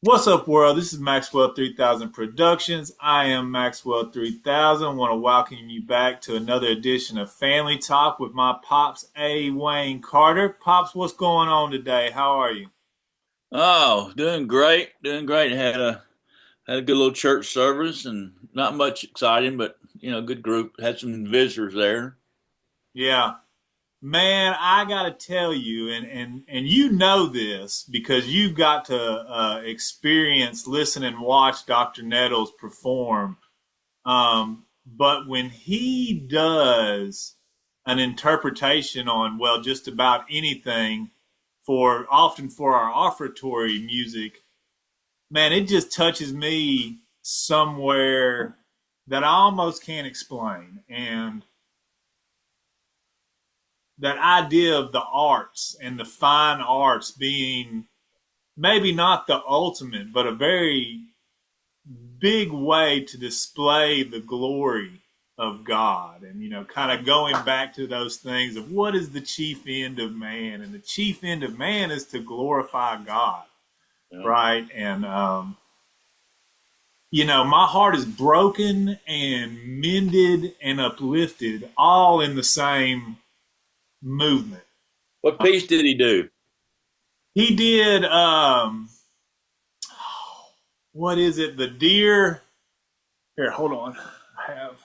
What's up, world? This is Maxwell 3000 Productions. I am Maxwell 3000. I want to welcome you back to another edition of Family Talk with my pops, A. Wayne Carter. Pops, what's going on today? How are you? Oh, doing great, doing great. Had a good little church service and not much exciting, but good group. Had some visitors there. Yeah, man, I got to tell you, and you know this because you've got to experience, listen, and watch Dr. Nettles perform. But when he does an interpretation on, well, just about anything often for our offertory music, man, it just touches me somewhere that I almost can't explain. And that idea of the arts and the fine arts being maybe not the ultimate, but a very big way to display the glory of God. And, kind of going back to those things of what is the chief end of man? And the chief end of man is to glorify God, Yeah. right? And, my heart is broken and mended and uplifted all in the same movement. What piece did he do? He did, what is it? The deer. Here, hold on. I have.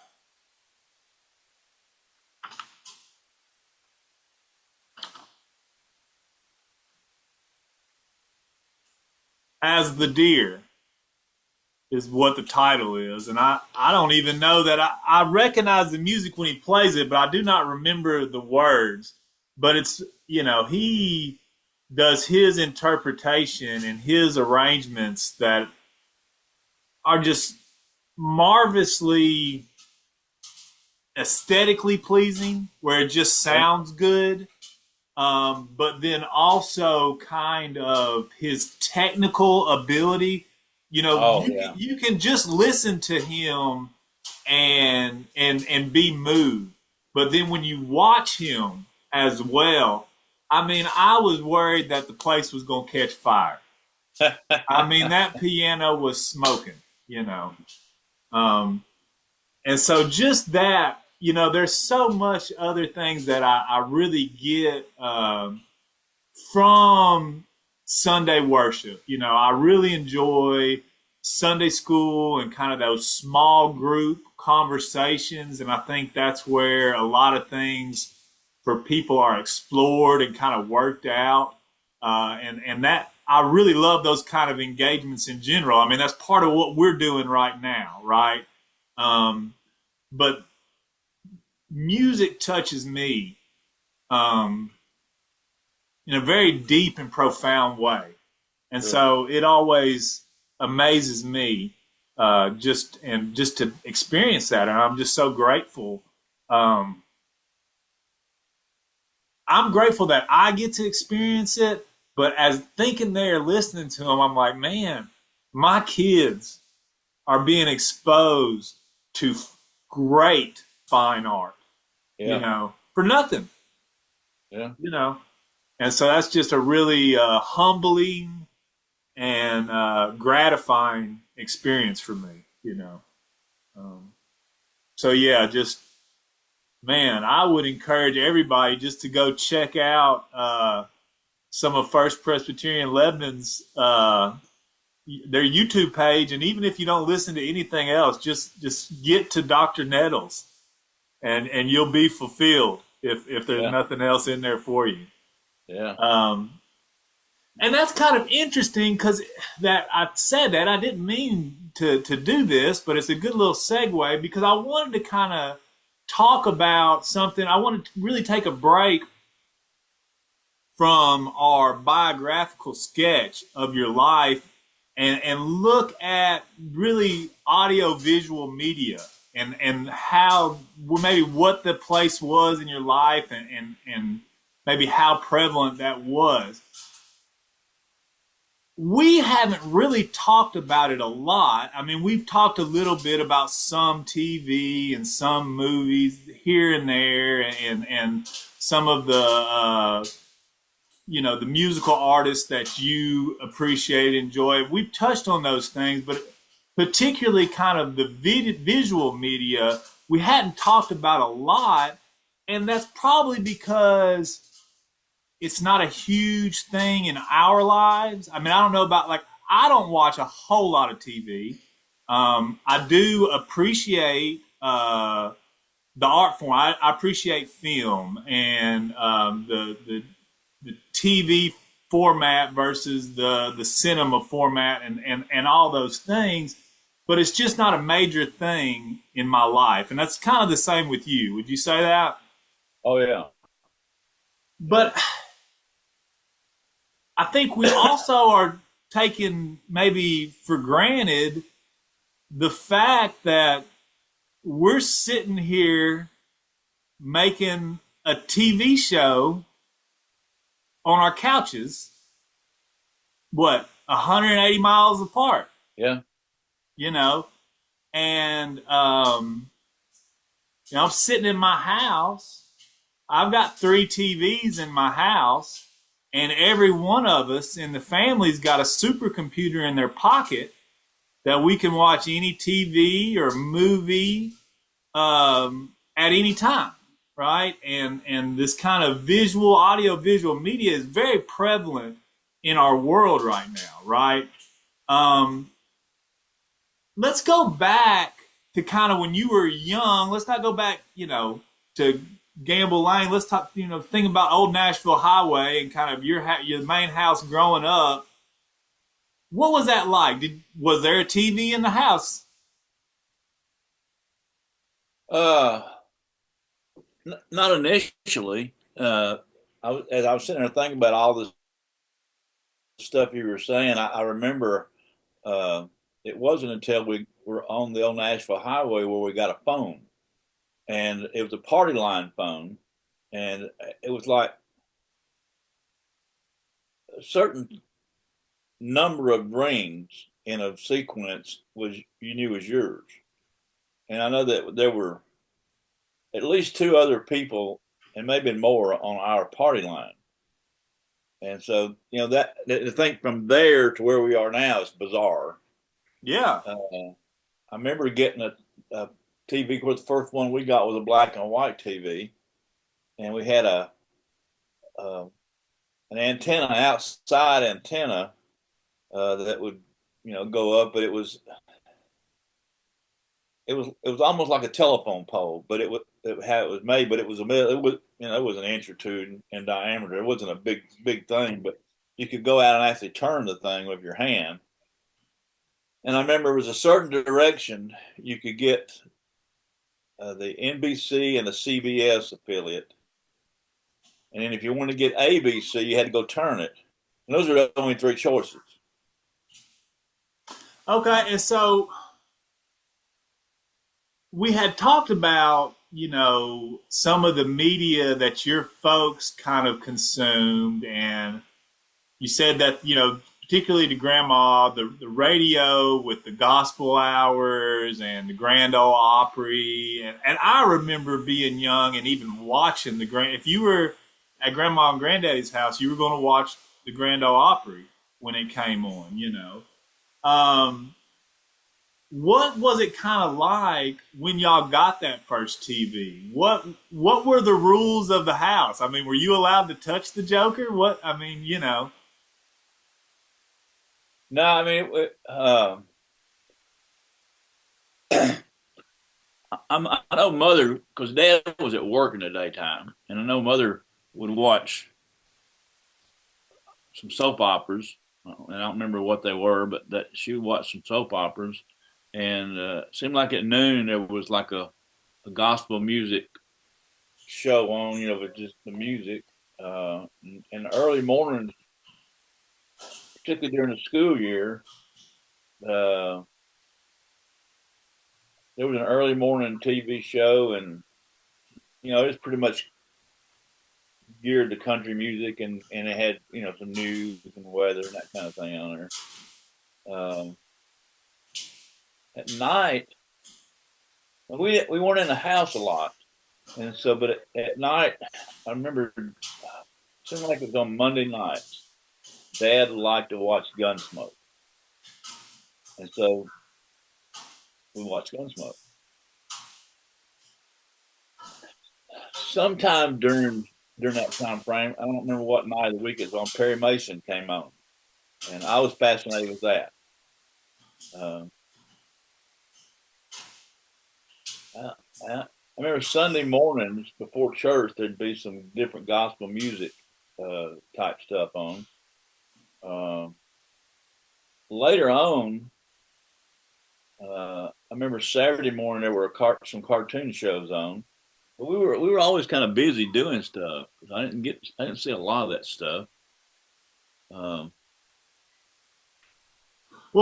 As the Deer is what the title is. And I don't even know that I recognize the music when he plays it, but I do not remember the words. But it's, he does his interpretation and his arrangements that are just marvelously aesthetically pleasing, where it just sounds good. But then also kind of his technical ability. Oh You yeah, you can just listen to him and be moved. But then when you watch him as well, I mean, I was worried that the place was going to catch fire. I mean, that piano was smoking, you know. Um, and so just that, there's so much other things that I really get from Sunday worship. I really enjoy Sunday school and kind of those small group conversations. And I think that's where a lot of things for people are explored and kind of worked out. And that I really love those kind of engagements in general. I mean, that's part of what we're doing right now, right? Um, but music touches me um, in a very deep and profound way. And sure. so it always amazes me just to experience that. And I'm just so grateful. Um, I'm grateful that I get to experience it. But as thinking there, listening to them, I'm like, man, my kids are being exposed to great fine art, Yeah, for nothing, yeah. you know. And so that's just a really humbling and gratifying experience for me. Um, so yeah, just man, I would encourage everybody just to go check out some of First Presbyterian Lebanon's their YouTube page, and even if you don't listen to anything else, just get to Dr. Nettles, and you'll be fulfilled if there's Yeah, nothing else in there for you. yeah. Um, and that's kind of interesting because that I said that I didn't mean to do this, but it's a good little segue because I wanted to kind of talk about something. I wanted to really take a break from our biographical sketch of your life and look at really audio visual media and how maybe what the place was in your life and maybe how prevalent that was. We haven't really talked about it a lot. I mean, we've talked a little bit about some TV and some movies here and there, and some of the the musical artists that you appreciate, enjoy. We've touched on those things, but particularly kind of the visual media, we hadn't talked about a lot. And that's probably because it's not a huge thing in our lives. I mean, I don't know about like, I don't watch a whole lot of TV. I do appreciate the art form. I appreciate film and the TV format versus the cinema format and all those things. But it's just not a major thing in my life. And that's kind of the same with you. Would you say that? Oh yeah. But I think we also are taking maybe for granted the fact that we're sitting here making a TV show on our couches, what, 180 miles apart? Yeah. And I'm sitting in my house. I've got 3 TVs in my house, and every one of us in the family's got a supercomputer in their pocket that we can watch any TV or movie at any time, right? And this kind of audio visual media is very prevalent in our world right now, right? Let's go back to kind of when you were young. Let's not go back, to Gamble Lane. Let's talk, think about Old Nashville Highway and kind of your main house growing up. What was that like? Was there a TV in the house? Not initially. As I was sitting there thinking about all this stuff you were saying, I remember it wasn't until we were on the Old Nashville Highway where we got a phone, and it was a party line phone, and it was like a certain number of rings in a sequence you knew was yours. And I know that there were at least 2 other people and maybe more on our party line. And so, that to think from there to where we are now is bizarre. Yeah. I remember getting a TV. Of course, the first one we got was a black and white TV, and we had an antenna, outside antenna that would go up, but it was almost like a telephone pole, but it how it was made, but it was it was an inch or 2 in diameter. It wasn't a big thing, but you could go out and actually turn the thing with your hand. And I remember it was a certain direction you could get the NBC and the CBS affiliate, and then if you wanted to get ABC, you had to go turn it. And those are the only 3 choices. Okay, and so we had talked about, some of the media that your folks kind of consumed, and you said that, particularly to Grandma, the radio with the gospel hours and the Grand Ole Opry, and I remember being young and even watching if you were at Grandma and Granddaddy's house, you were going to watch the Grand Ole Opry when it came on, What was it kind of like when y'all got that first TV? What were the rules of the house? I mean, were you allowed to touch the Joker? No, I mean, I know Mother, because Dad was at work in the daytime, and I know Mother would watch some soap operas, and I don't remember what they were, but that she would watch some soap operas. And it seemed like at noon there was like a gospel music show on, with just the music. In the early morning, particularly during the school year, there was an early morning TV show, and it was pretty much geared to country music, and it had some news and weather and that kind of thing on there. At night, we weren't in the house a lot, and so but at night I remember seemed like it was on Monday nights. Dad would like to watch Gunsmoke, and so we watched Gunsmoke. Sometime during that time frame, I don't remember what night of the week it was on. Perry Mason came on, and I was fascinated with that. I remember Sunday mornings before church, there'd be some different gospel music type stuff on. Later on, I remember Saturday morning there were some cartoon shows on. But we were always kind of busy doing stuff. I didn't see a lot of that stuff. Well,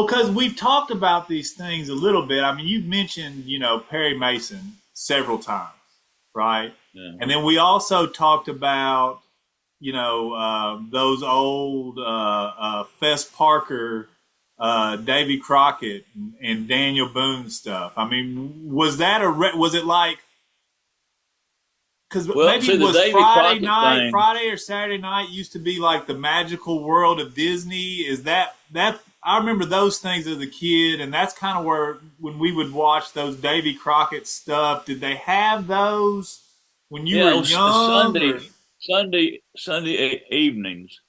because we've talked about these things a little bit. I mean, you've mentioned, Perry Mason several times, right? Yeah. And then we also talked about, those old Fess Parker, Davy Crockett, and Daniel Boone stuff. I mean, was it like? Because maybe it was Friday or Saturday night used to be like the magical world of Disney. Is that I remember those things as a kid, and that's kind of where when we would watch those Davy Crockett stuff. Did they have those when you were young? Sunday evenings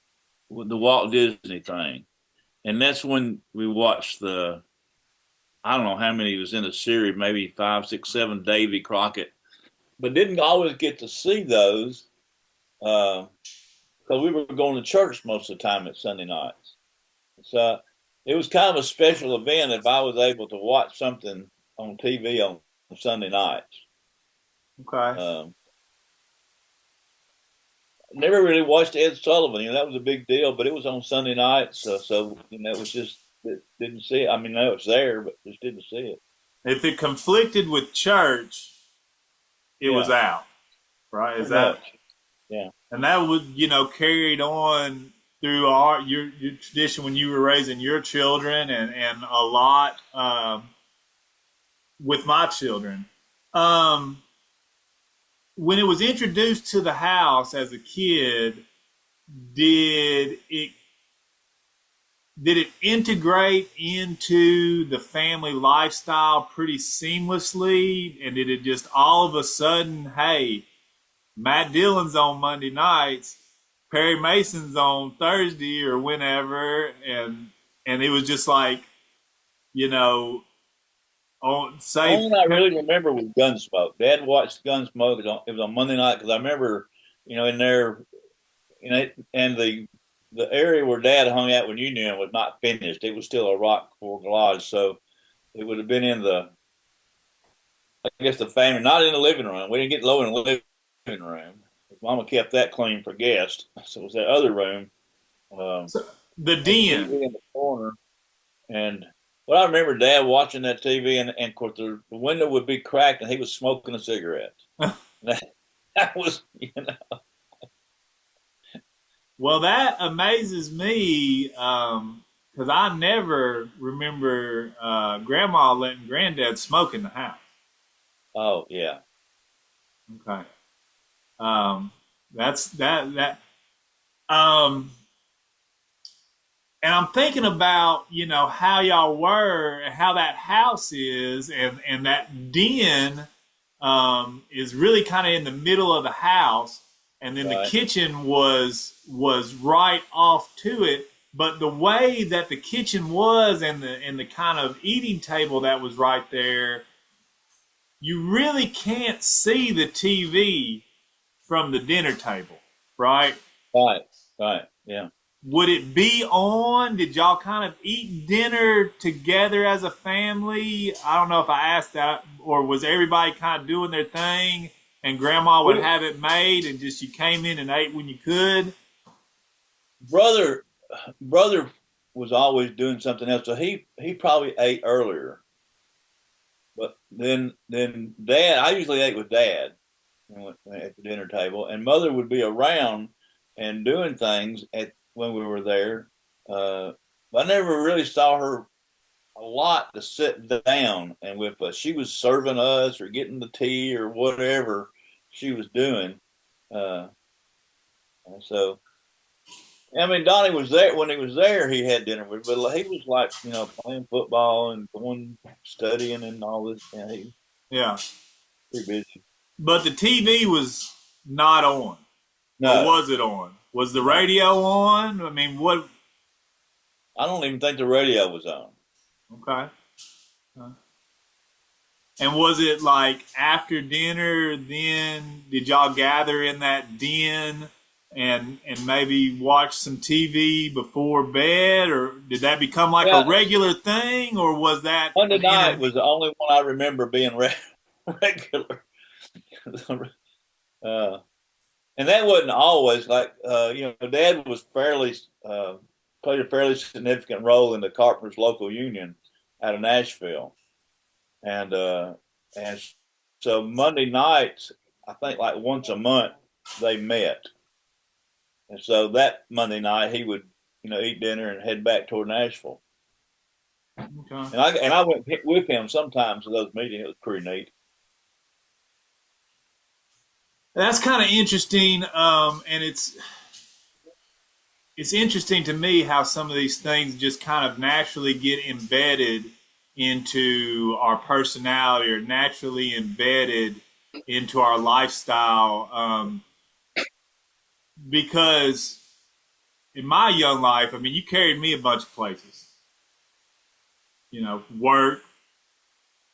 with the Walt Disney thing, and that's when we watched I don't know how many was in the series, maybe 5, 6, 7 Davy Crockett. But didn't always get to see those because we were going to church most of the time at Sunday nights. So it was kind of a special event if I was able to watch something on TV on Sunday nights. Okay. Never really watched Ed Sullivan. That was a big deal, but it was on Sunday nights. So it was just didn't see it. I mean, no, it's there, but just didn't see it. If it conflicted with church, it was out, right? Is that? Yeah. And that would, carried on through your tradition when you were raising your children, and a lot with my children. When it was introduced to the house as a kid, did it integrate into the family lifestyle pretty seamlessly? And did it just all of a sudden, hey, Matt Dillon's on Monday nights, Perry Mason's on Thursday or whenever, and it was just like, All I really remember was Gunsmoke. Dad watched Gunsmoke. It was on Monday night because I remember, in there, and the area where Dad hung out when you knew him was not finished. It was still a rock garage, so it would have been in the family, not in the living room. We didn't get low in the living room. Mama kept that clean for guests, so it was that other room. So the den in the corner, and I remember Dad watching that TV, and of course the window would be cracked, and he was smoking a cigarette. that was, Well, that amazes me because I never remember Grandma letting Granddad smoke in the house. Oh yeah. Okay. That's that. And I'm thinking about how y'all were and how that house is, and that den is really kind of in the middle of the house. And then Right. The kitchen was right off to it, but the way that the kitchen was and the kind of eating table that was right there, you really can't see the TV from the dinner table, right? Right, yeah. Would it be on? Did y'all kind of eat dinner together as a family? I don't know if I asked that, or was everybody kind of doing their thing? And Grandma would have it made, and just you came in and ate when you could. Brother was always doing something else, so he probably ate earlier. But then Dad, I usually ate with Dad at the dinner table, and Mother would be around and doing things when we were there. I never really saw her a lot to sit down and with us. She was serving us or getting the tea or whatever she was doing. So I mean, Donnie was there when he was there. He had dinner with, but he was like, playing football and going studying and all this. He Yeah. pretty busy. But the TV was not on, or No, was it on? Was the no, radio on? I mean, what? I don't even think the radio was on. Okay. And was it like after dinner? Then did y'all gather in that den and maybe watch some TV before bed, or did that become like a Yeah, regular thing, or was that Monday an night was the only one I remember being regular. uh, and that wasn't always like, Dad was played a fairly significant role in the Carpenters local union out of Nashville. And so Monday nights, I think like once a month they met. And so that Monday night he would, eat dinner and head back toward Nashville. Okay. And I went with him sometimes to those meetings. It was pretty neat. That's kind of interesting, and it's interesting to me how some of these things just kind of naturally get embedded into our personality or naturally embedded into our lifestyle. Because in my young life, I mean, you carried me a bunch of places. Work,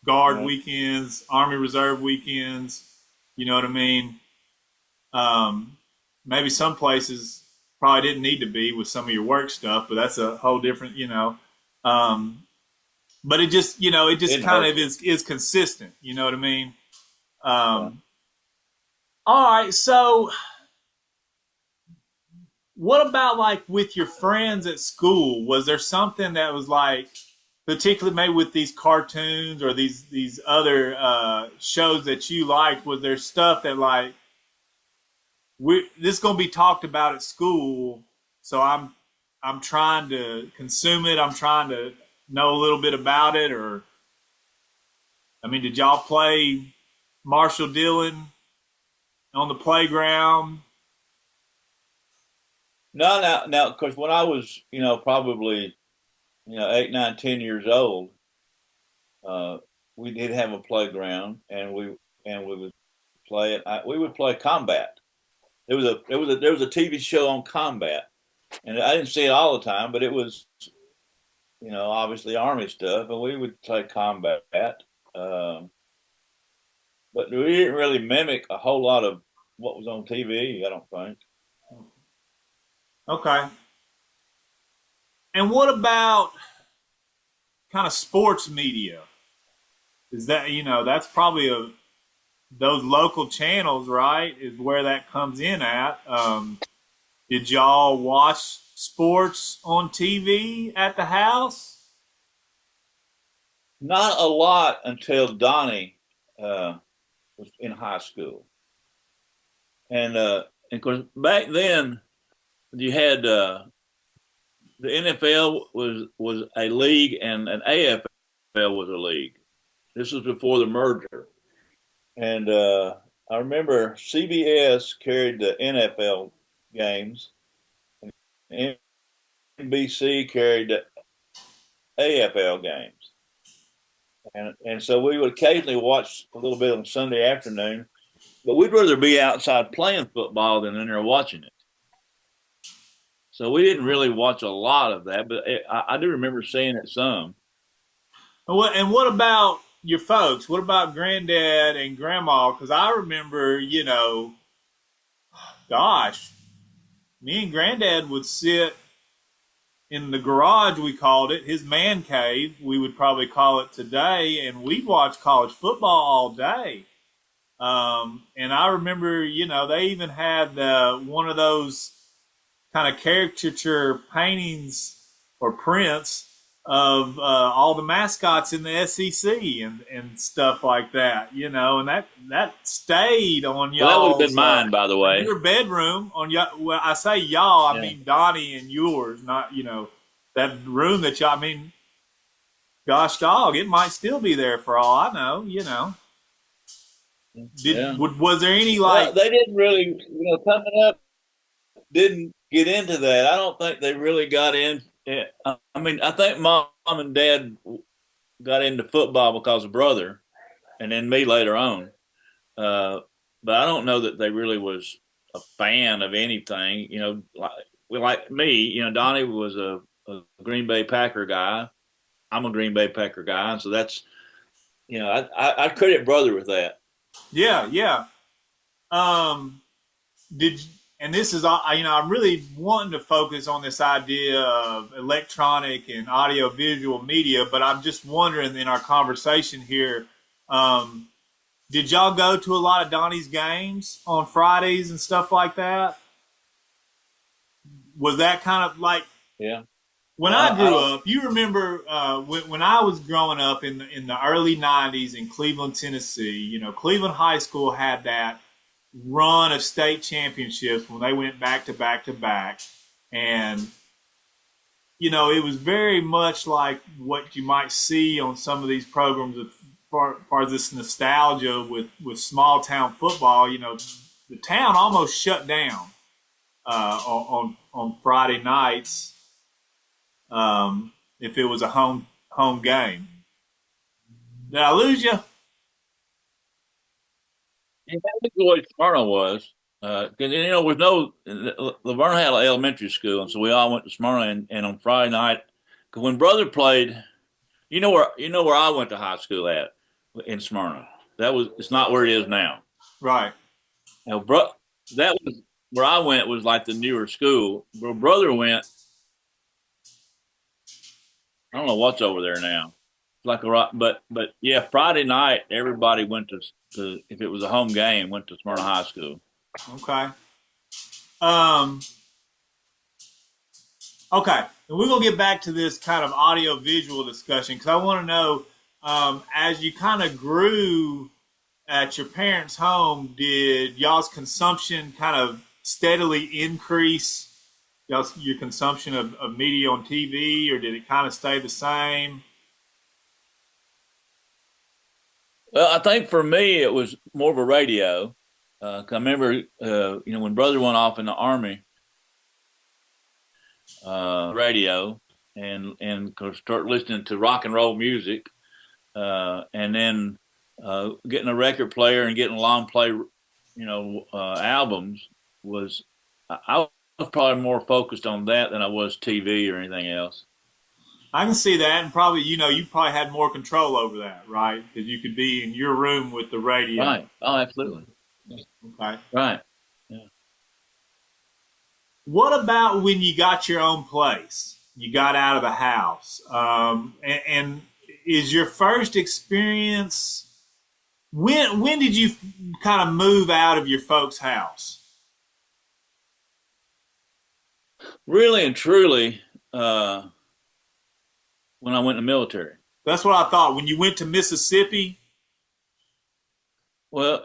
guard Uh, weekends, Army Reserve weekends. You know what I mean? Maybe some places probably didn't need to be with some of your work stuff, but that's a whole different. But it just didn't kind hurt of you. is consistent. You know what I mean? Yeah. All right. So, what about like with your friends at school? Was there something that was like, particularly maybe with these cartoons or these other shows that you liked? Was there stuff that like this is going to be talked about at school, so I'm trying to consume it. I'm trying to know a little bit about it. Or, I mean, did y'all play Marshall Dillon on the playground? No, now, of course, when I was, probably, 8, 9, 10 years old, uh, we did have a playground, and we would play it. We would play combat. There was a TV show on combat, and I didn't see it all the time, but it was, obviously Army stuff, and we would play combat. Um, but we didn't really mimic a whole lot of what was on TV. I don't think. Okay. And what about kind of sports media? Is that that's probably those local channels, right? Is where that comes in at. Did y'all watch sports on TV at the house? Not a lot until Donnie uh, was in high school, and of course back then you had the NFL was a league and an AFL was a league. This was before the merger, and I remember CBS carried the NFL games, and NBC carried the AFL games, and so we would occasionally watch a little bit on Sunday afternoon, but we'd rather be outside playing football than in there watching it. So we didn't really watch a lot of that, but I do remember seeing it some. And what about your folks? What about granddad and grandma? Because I remember, gosh, me and granddad would sit in the garage, we called it, his man cave, we would probably call it today, and we'd watch college football all day. And I remember, they even had one of those kind of caricature paintings or prints of all the mascots in the SEC and stuff like that, and that stayed on Well, that would have been y'all's mine, by the way. your bedroom on y'all. Well, I say y'all, I Yeah. mean Donnie and yours, not that room that y'all. I mean, gosh, dog, it might still be there for all I know. Yeah. Was there any Well, like? they didn't really, coming up, didn't get into that. I don't think they really got in. I mean, I think mom and dad got into football because of brother, and then me later on. Uh, but I don't know that they really was a fan of anything. Like me. Donnie was a Green Bay Packer guy. I'm a Green Bay Packer guy, and so that's I credit brother with that. Yeah, yeah. Um, did and this is I'm really wanting to focus on this idea of electronic and audio visual media, but I'm just wondering in our conversation here, um, did y'all go to a lot of Donnie's games on Fridays and stuff like that? Was that kind of like Yeah. when I grew up? You remember when I was growing up in the early '90s in Cleveland, Tennessee. Cleveland High School had that run of state championships when they went back to back to back, and it was very much like what you might see on some of these programs as far as this nostalgia with small town football. The town almost shut down on Friday nights if it was a home game. Did I lose you? Yeah, that's the way Smyrna was. Because with no Laverne had an elementary school, and so we all went to Smyrna. And on Friday night, because when brother played, you know where I went to high school at in Smyrna. It's not where it is now. Right. Now, that was where I went was like the newer school. Where brother went, I don't know what's over there now. It's like a rock, but yeah, Friday night everybody went to if it was a home game went to Smyrna High School. Okay. Um, okay. And we're going to get back to this kind of audio visual discussion because I want to know as you kind of grew at your parents' home, did y'all's consumption kind of steadily increase? Your consumption of media on TV, or did it kind of stay the same? Well, I think for me it was more of a radio. 'Cause I remember, when brother went off in the army, radio, and start listening to rock and roll music, and then getting a record player and getting long play, albums was. I was probably more focused on that than I was TV or anything else. I can see that, and probably you probably had more control over that, right? Because you could be in your room with the radio. Right. Oh, absolutely. Okay. Right. Yeah. What about when you got your own place? You got out of the house, and is your first experience? When did you kind of move out of your folks' house? Really and truly, when I went in the military. That's what I thought. When you went to Mississippi. When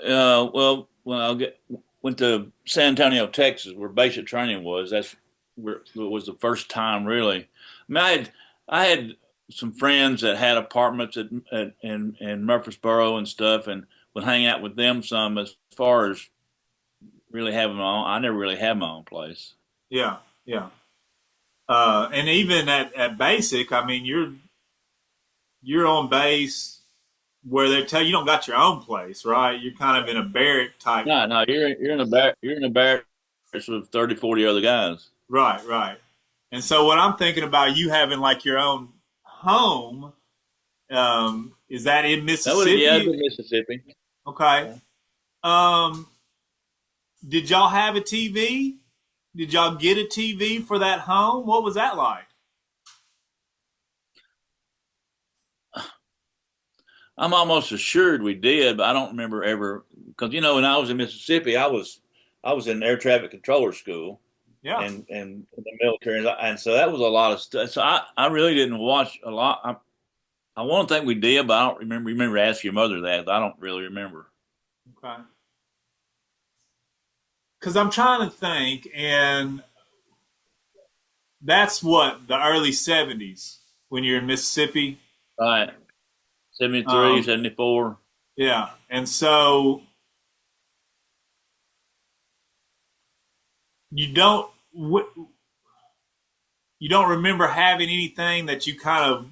went to San Antonio, Texas, where basic training was. That's where it was the first time, really. I mean, I had some friends that had apartments in Murfreesboro and stuff, and would hang out with them some. As far as really having my own, I never really had my own place. Yeah, yeah. And even at basic, I mean, you're on base where they tell you don't got your own place, right? You're kind of in a barrack type. No, you're in a barracks with 30, 40 other guys. Right, right. And so what I'm thinking about you having like your own home, is that in Mississippi? Yeah, in Mississippi. Okay. Did y'all have a TV? Did y'all get a TV for that home? What was that like? I'm almost assured we did, but I don't remember ever because when I was in Mississippi, I was in air traffic controller school, Yeah. and in the military, and so that was a lot of stuff. So I really didn't watch a lot. I want to think we did, but I don't remember. Remember asking your mother that? I don't really remember. Okay. Because I'm trying to think, and that's what the early '70s when you're in Mississippi. Right. 73, 74. Yeah. And so you don't, what, you don't remember having anything that you kind of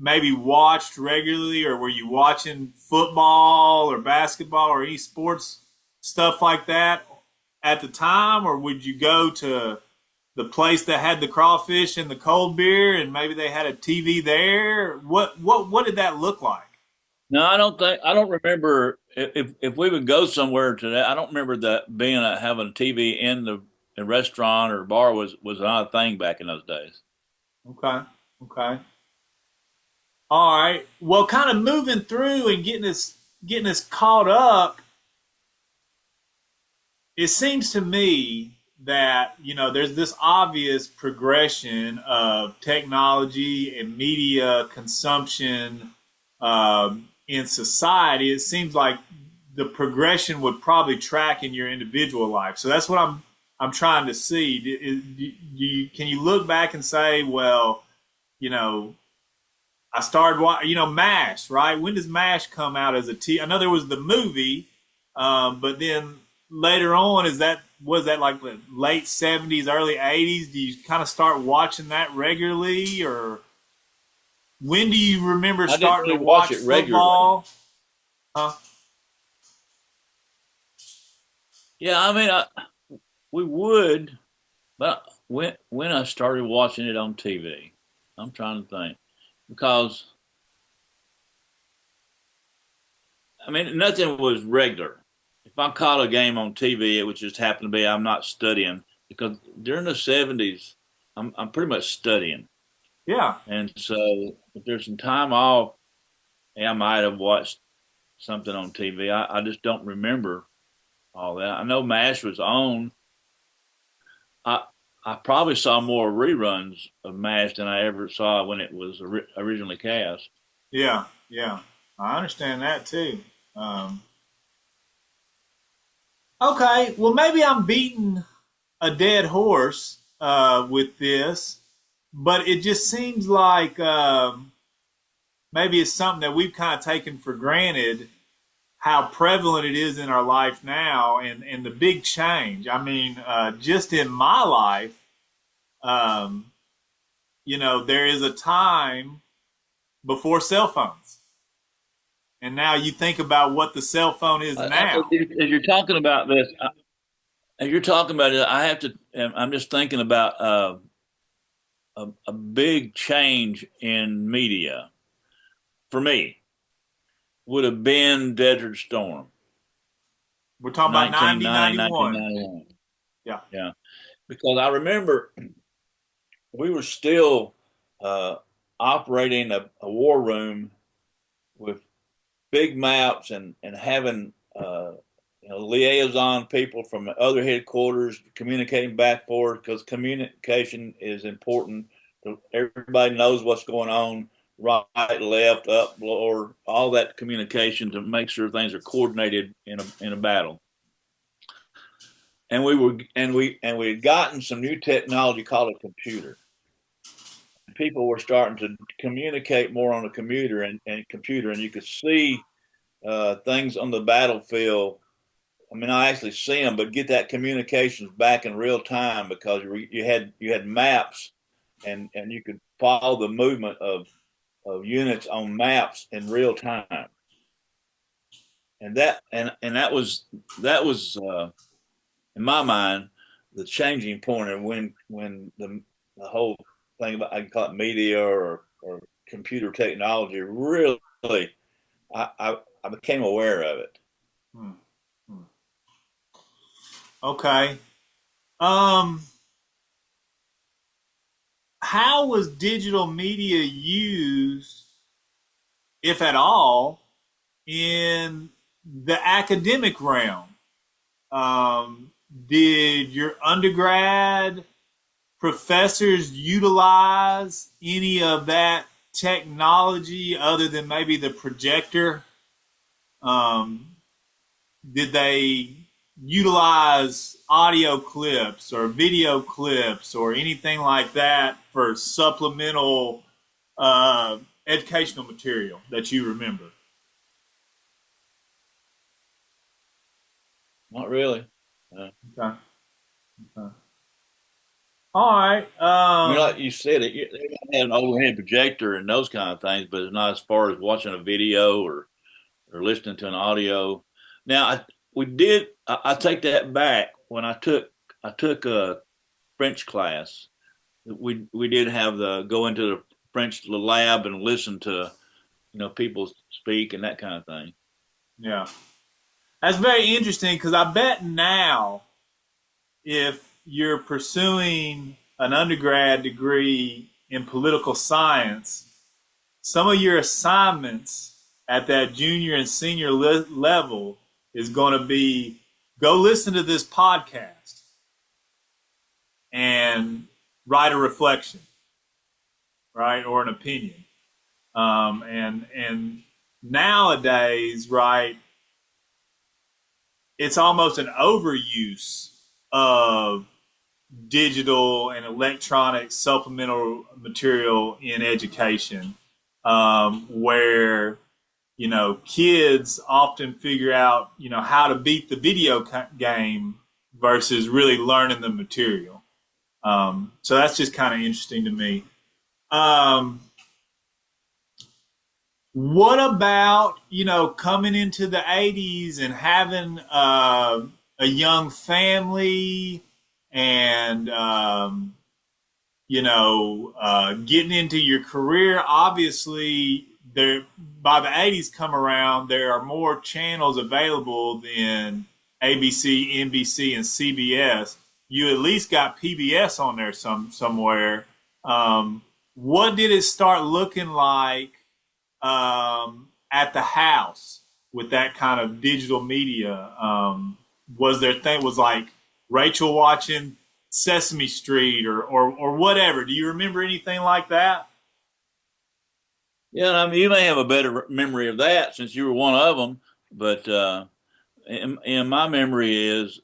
maybe watched regularly, or were you watching football or basketball or any sports stuff like that at the time, or would you go to the place that had the crawfish and the cold beer, and maybe they had a TV there? What did that look like? No, I don't remember if we would go somewhere today. I don't remember that being having a TV in the restaurant or bar was not a thing back in those days. Okay, okay, all right. Well, kind of moving through and getting us caught up. It seems to me that there's this obvious progression of technology and media consumption in society. It seems like the progression would probably track in your individual life. So that's what I'm trying to see. Can you look back and say, well, you know, I started watching, MASH, right? When does MASH come out as a T? I know there was the movie, but then later on, was that like the late '70s, early '80s? Do you kind of start watching that regularly, or when do you remember I didn't starting really to watch watch it regularly. football? Huh? Yeah, I mean, we would, but when I started watching it on TV, I'm trying to think because I mean nothing was regular. If I caught a game on TV, it would just happen to be I'm not studying because during the '70s, I'm pretty much studying, Yeah. and so if there's some time off, yeah, I might have watched something on TV. I just don't remember all that. I know MASH was on. I I probably saw more reruns of MASH than I ever saw when it was originally cast. Yeah. Yeah. I understand that too. Um, okay. Well, maybe I'm beating a dead horse with this, but it just seems like maybe it's something that we've kind of taken for granted how prevalent it is in our life now, and the big change. I mean, just in my life, um, there is a time before cell phones. And now you think about what the cell phone is now. As you're talking about this, as you're talking about it, I have to. I'm just thinking about a big change in media for me would have been Desert Storm, We're talking about 90, 1990, 91. 1991. Yeah. Yeah, because I remember we were still uh, operating a war room with big maps and having liaison people from other headquarters communicating back forth because communication is important. Everybody knows what's going on, right, left, up, lower, all that communication to make sure things are coordinated in a battle. And we had gotten some new technology called a computer. People were starting to communicate more on a computer and you could see things on the battlefield. I mean, I actually see them, but get that communications back in real time because you had maps, and you could follow the movement of units on maps in real time, and that was in my mind the changing point, and when the whole thing about I can call it media or computer technology really I became aware of it. Hmm. Hmm. Okay. Um, how was digital media used, if at all, in the academic realm? Did your undergrad professors utilize any of that technology other than maybe the projector? Um, did they utilize audio clips or video clips or anything like that for supplemental uh, educational material that you remember? Not really. Okay. Okay. All right. I mean, like you said, they have an overhead projector and those kind of things, but it's not as far as watching a video or listening to an audio. Now, we did. I take that back. When I took a French class, we did have the go into the French lab and listen to people speak and that kind of thing. Yeah. That's very interesting because I bet now if you're pursuing an undergrad degree in political science, some of your assignments at that junior and senior level is going to be go listen to this podcast and write a reflection, right, or an opinion. And nowadays, right, it's almost an overuse of digital and electronic supplemental material in education, where kids often figure out how to beat the video game versus really learning the material. So that's just kind of interesting to me. What about coming into the '80s and having a young family and getting into your career? Obviously, there by the '80s come around, there are more channels available than ABC, NBC, and CBS. You at least got PBS on there somewhere. What did it start looking like at the house with that kind of digital media? Was like Rachel watching Sesame Street or whatever? Do you remember anything like that? Yeah, I mean, you may have a better memory of that since you were one of them, but in my memory is,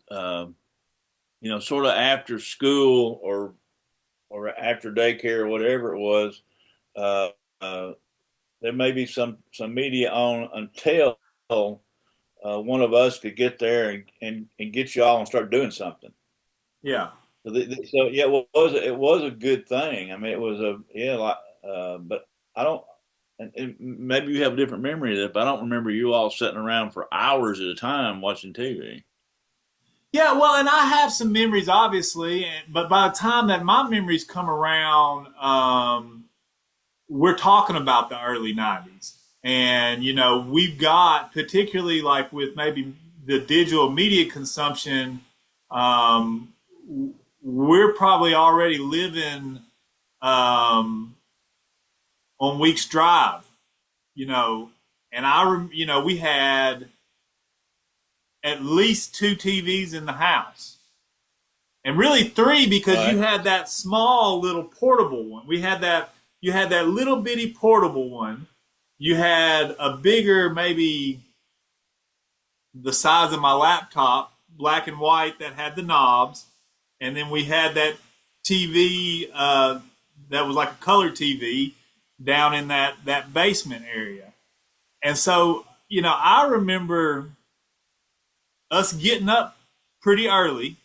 sort of after school or after daycare or whatever it was, uh, uh, there may be some media on until one of us could get there and get you all and start doing something. Yeah. So yeah, it was a good thing. I mean, it was a yeah, like, but I don't. And maybe you have a different memory of it, but I don't remember you all sitting around for hours at a time watching TV. Yeah, well, and I have some memories, obviously, but by the time that my memories come around, we're talking about the early '90s, and we've got particularly like with maybe the digital media consumption, um, we're probably already living on Weeks Drive, you know, and we had at least two TVs in the house. And really three because you Right. had that small little portable one. You had that little bitty portable one. You had a bigger, maybe the size of my laptop, black and white that had the knobs. And then we had that TV that was like a color TV down in that basement area. And so, I remember us getting up pretty early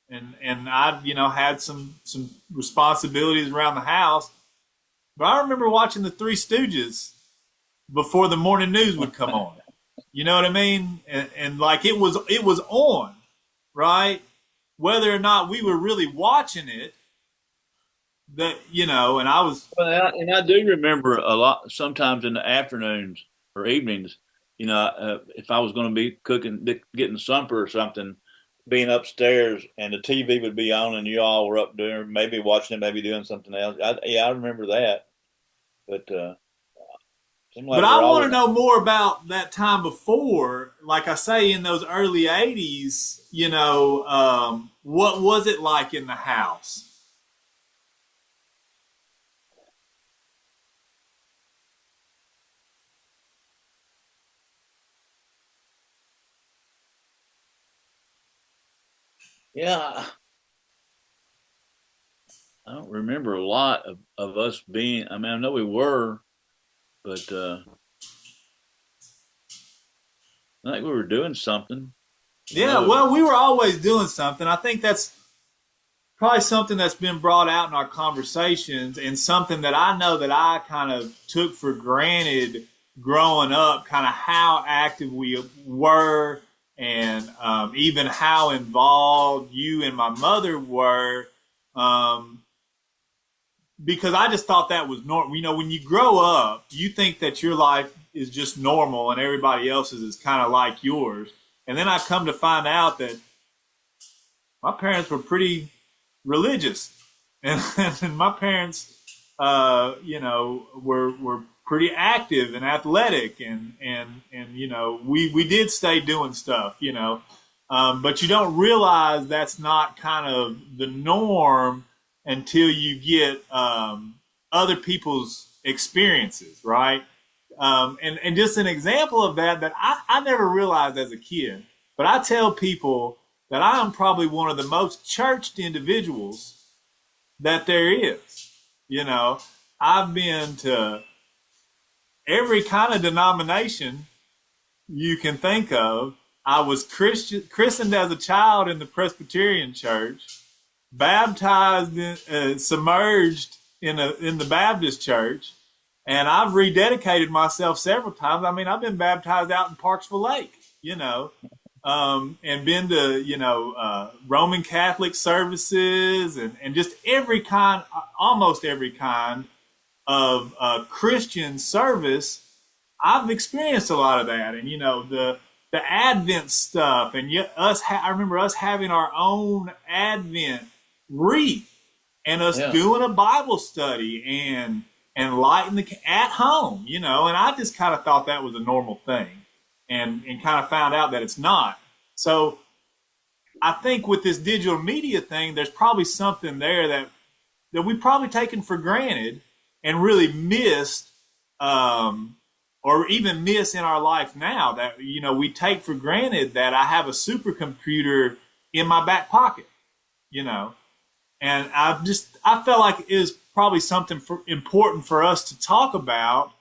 and I, had some responsibilities around the house. But I remember watching the Three Stooges before the morning news would come on. You know what I mean? And like it was on, right? Whether or not we were really watching it, and I was And I do remember a lot. Sometimes in the afternoons or evenings, if I was going to be cooking, getting supper or something, being upstairs and the TV would be on and you all were up there, maybe watching it, maybe doing something else. I remember that. But seemed But like we're I want to always. know more about that time before. Like I say, in those early '80s, what was it like in the house? Yeah, I don't remember a lot of us being. I mean, I know we were, but I think we were doing something. Yeah, Know, well, we were always doing something. I think that's probably something that's been brought out in our conversations, and something that I know that I kind of took for granted growing up, kind of how active we were, and even how involved you and my mother were. Um, because I just thought that was normal. You know, when you grow up, you think that your life is just normal and everybody else's is kind of like yours. And then I come to find out that my parents were pretty religious, and, and my parents, were pretty active and athletic, and we did stay doing stuff, but you don't realize that's not kind of the norm until you get other people's experiences, right? And just an example of that I never realized as a kid, but I tell people that I am probably one of the most churched individuals that there is. I've been to every kind of denomination you can think of. I was christened as a child in the Presbyterian Church, baptized, submerged in the Baptist Church, and I've rededicated myself several times. I mean, I've been baptized out in Parksville Lake, and been to Roman Catholic services, and just every kind, almost every kind of Christian service. I've experienced a lot of that, and the Advent stuff, and I remember us having our own Advent wreath, and us doing a Bible study and lighting at home, and I just kind of thought that was a normal thing, and kind of found out that it's not. So I think with this digital media thing, there's probably something there that we've probably taken for granted and really missed, or even miss in our life now, that we take for granted that I have a supercomputer in my back pocket, and I felt like it was probably something important for us to talk about,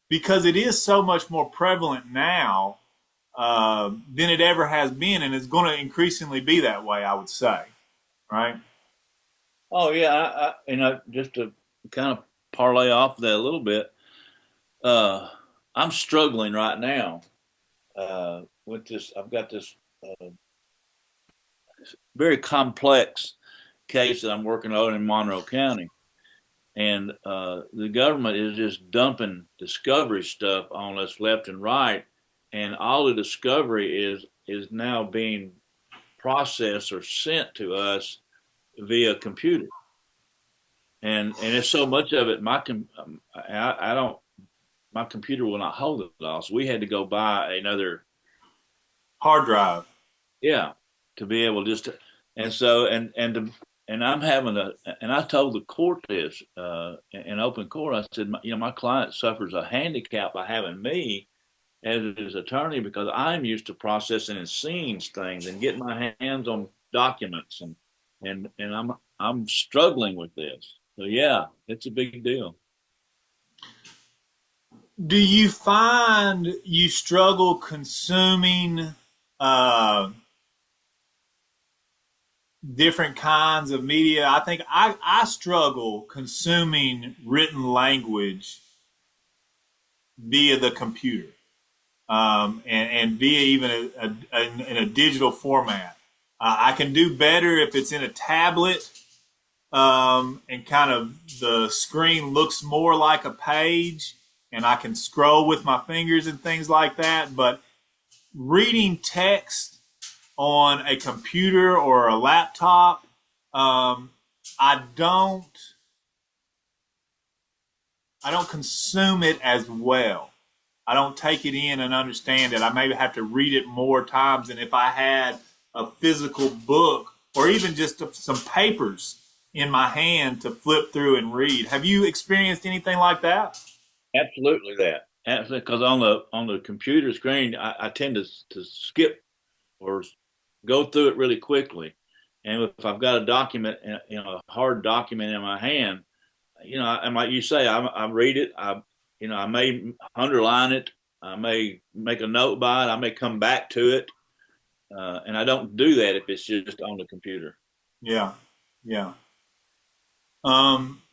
because it is so much more prevalent now than it ever has been, and it's going to increasingly be that way, I would say, right? Oh yeah, just to kind of parlay off that a little bit, I'm struggling right now with this. I've got this very complex case that I'm working on in Monroe County, and the government is just dumping discovery stuff on us left and right, and all the discovery is now being processed or sent to us via computer, and it's so much of it. I don't. My computer will not hold it all, so we had to go buy another hard drive. Yeah, to be able just to, and so and I'm having and I told the court this in open court. I said, my client suffers a handicap by having me as his attorney, because I'm used to processing and seeing things and getting my hands on documents, and I'm struggling with this. So yeah, it's a big deal. Do you find you struggle consuming different kinds of media? I think I struggle consuming written language via the computer, and via even in a digital format. I can do better if it's in a tablet, and kind of the screen looks more like a page, and I can scroll with my fingers and things like that. But reading text on a computer or a laptop, I don't consume it as well. I don't take it in and understand it. I maybe have to read it more times than if I had a physical book, or even just some papers in my hand to flip through and read. Have you experienced anything like that? Absolutely that. Absolutely, because on the computer screen, I tend to skip or go through it really quickly. And if I've got a document, a hard document in my hand, and like you say, I read it. I may underline it. I may make a note by it. I may come back to it. And I don't do that if it's just on the computer. Yeah. Yeah.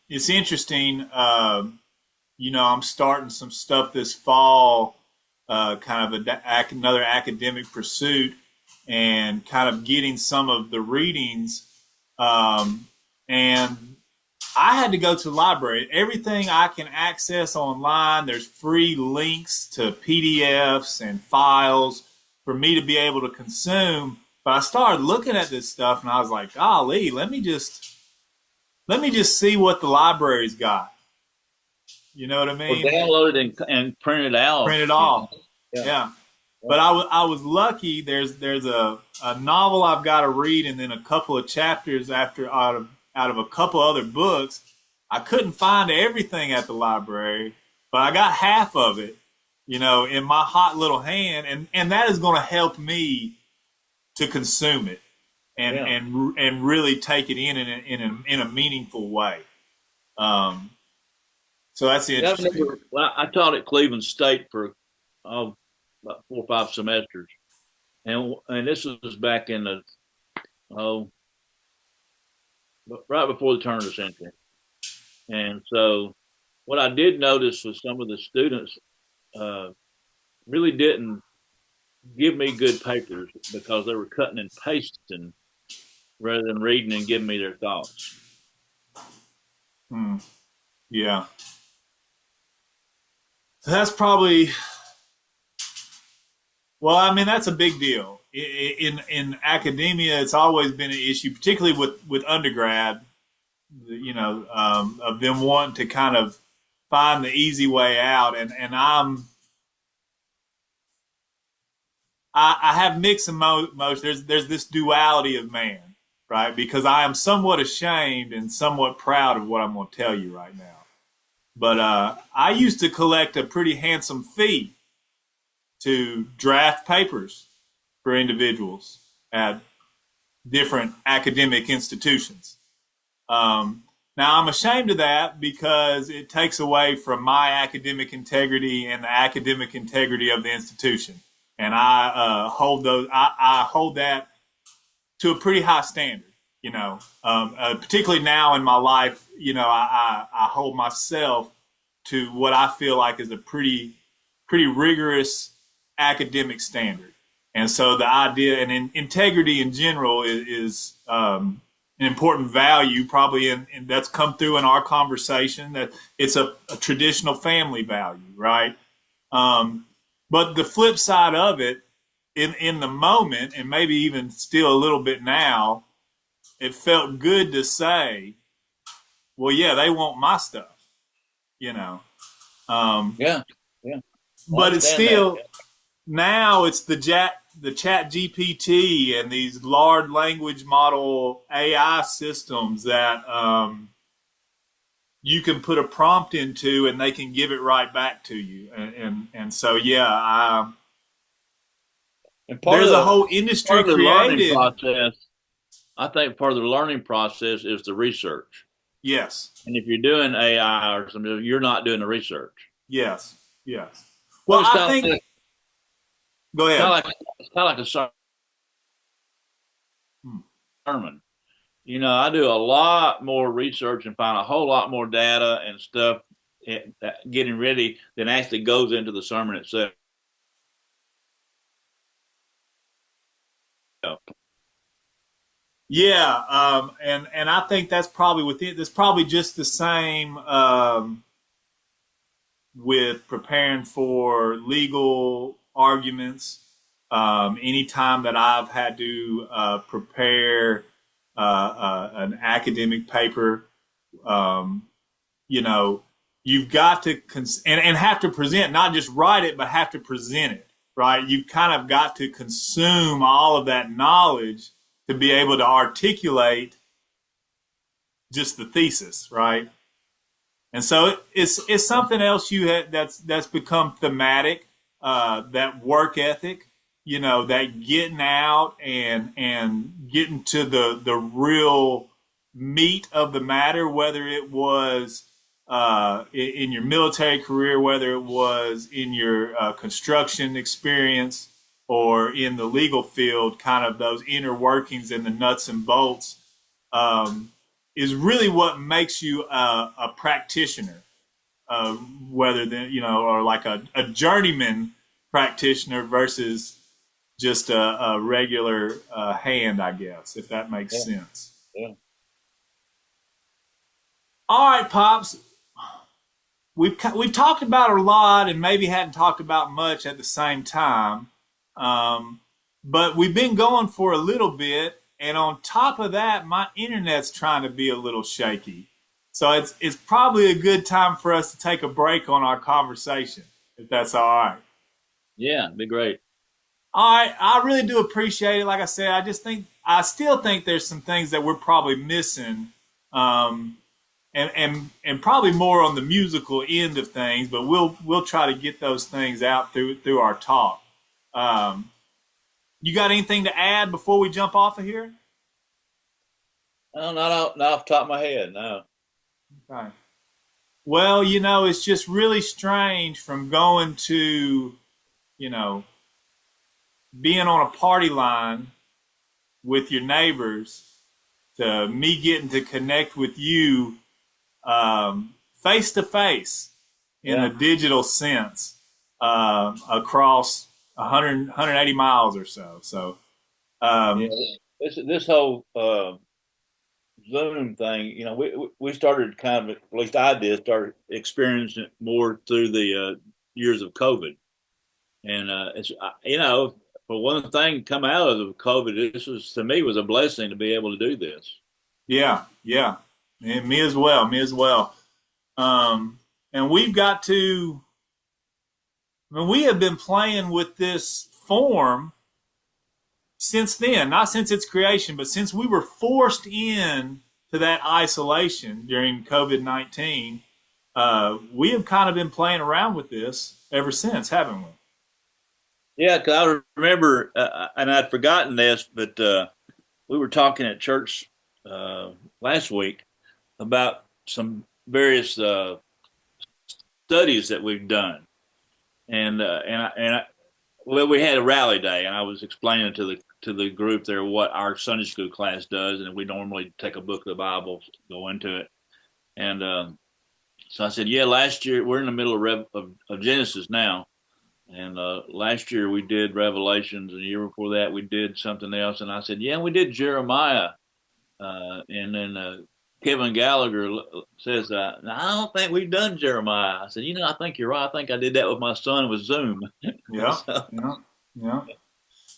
It's interesting. I'm starting some stuff this fall, kind of another academic pursuit, and kind of getting some of the readings. And I had to go to the library. Everything I can access online, there's free links to PDFs and files for me to be able to consume. But I started looking at this stuff and I was like, golly, let me just see what the library's got. You know what I Or mean? download it and print it out. Print it You off. know? Yeah. Yeah. But I was lucky. There's a novel I've got to read, and then a couple of chapters out of a couple other books. I couldn't find everything at the library, but I got half of it, in my hot little hand, and that is going to help me to consume it and Yeah. and really take it in a meaningful way. Um, so that's Yeah, interesting. well, I taught at Cleveland State for about 4 or 5 semesters, and this was back in the oh right before the turn of the century. And so, what I did notice was some of the students uh, really didn't give me good papers because they were cutting and pasting rather than reading and giving me their thoughts. Hmm. Yeah. That's probably, well, I mean, that's a big deal. In academia, it's always been an issue, particularly with undergrad, of them wanting to kind of find the easy way out. And I have mixed emotions. There's this duality of man, right? Because I am somewhat ashamed and somewhat proud of what I'm going to tell you right now. But I used to collect a pretty handsome fee to draft papers for individuals at different academic institutions. Now, I'm ashamed of that because it takes away from my academic integrity and the academic integrity of the institution. And I I hold that to a pretty high standard. Particularly now in my life, I hold myself to what I feel like is a pretty rigorous academic standard. And so the idea and integrity in general is an important value, probably, and that's come through in our conversation. That it's a traditional family value, right? But the flip side of it, in the moment, and maybe even still a little bit now, it felt good to say, well, yeah, they want my stuff, you know. Um, Yeah, yeah, well, I but it's understand that. still now it's the chat GPT and these large language model AI systems that you can put a prompt into and they can give it right back to you. And so, yeah, And there's a whole part industry of the learning created. process, I think part of the learning process is the research. Yes, And if you're doing AI or something, you're not doing the research. yes, yes. Well, Well, I think, go ahead. it's kind of like a Hmm. sermon. I do a lot more research and find a whole lot more data and stuff getting ready than actually goes into the sermon itself. Yeah, and I think that's probably within. That's probably just the same with preparing for legal arguments. Anytime that I've had to prepare an academic paper, um, you know, you've got to and have to present, not just write it, but have to present it, right? You've kind of got to consume all of that knowledge to be able to articulate just the thesis, right? And so it's something else that's become thematic, that work ethic, that getting out and getting to the real meat of the matter, whether it was in your military career, whether it was in your construction experience or in the legal field, kind of those inner workings and the nuts and bolts is really what makes you a practitioner, whether than or like a journeyman practitioner versus just a regular hand, I guess, if that makes sense. Yeah. All right, Pops. We've talked about a lot and maybe hadn't talked about much at the same time, but we've been going for a little bit, and on top of that, my internet's trying to be a little shaky. So it's probably a good time for us to take a break on our conversation, if that's all right. Yeah, it'd be great. All right, I really do appreciate it. Like I said, I still think there's some things that we're probably missing. And probably more on the musical end of things, but we'll try to get those things out through our talk. You got anything to add before we jump off of here? No, not off the top of my head. No. Okay. Well, it's just really strange from going to, being on a party line with your neighbors to me getting to connect with you face to face in a digital sense across 180 miles or so. So, this whole Zoom thing, we started kind of, at least I did, start experiencing it more through the years of COVID, and for one thing, come out of the COVID, this was to me was a blessing to be able to do this. Yeah, and me as well. And we've got to. I mean, we have been playing with this form since then, not since its creation, but since we were forced in to that isolation during COVID-19. We have kind of been playing around with this ever since, haven't we? Yeah, because I remember, and I'd forgotten this, but we were talking at church last week about some various studies that we've done, and we had a rally day, and I was explaining to the group there what our Sunday school class does, and we normally take a book of the Bible, go into it, and so I said, yeah, last year we're in the middle of Genesis now. And last year we did Revelations, and the year before that we did something else. And I said, yeah, we did Jeremiah. And then Kevin Gallagher says, I don't think we've done Jeremiah. I said, I think you're right. I think I did that with my son with Zoom. Yeah,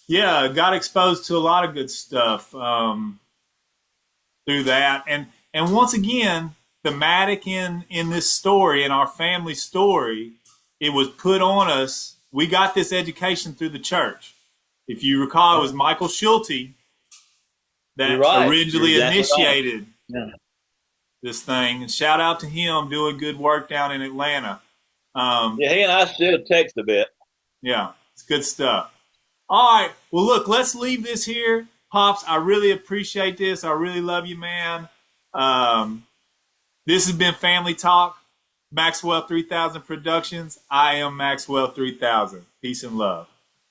yeah. Got exposed to a lot of good stuff through that. And once again, thematic in this story, in our family story, it was put on us. We got this education through the church. If you recall, it was Michael Schulte that originally initiated this thing. And shout out to him doing good work down in Atlanta. He and I still text a bit. Yeah, it's good stuff. All right. Well, look, let's leave this here. Pops, I really appreciate this. I really love you, man. This has been Family Talk. Maxwell 3000 Productions. I am Maxwell 3000. Peace and love.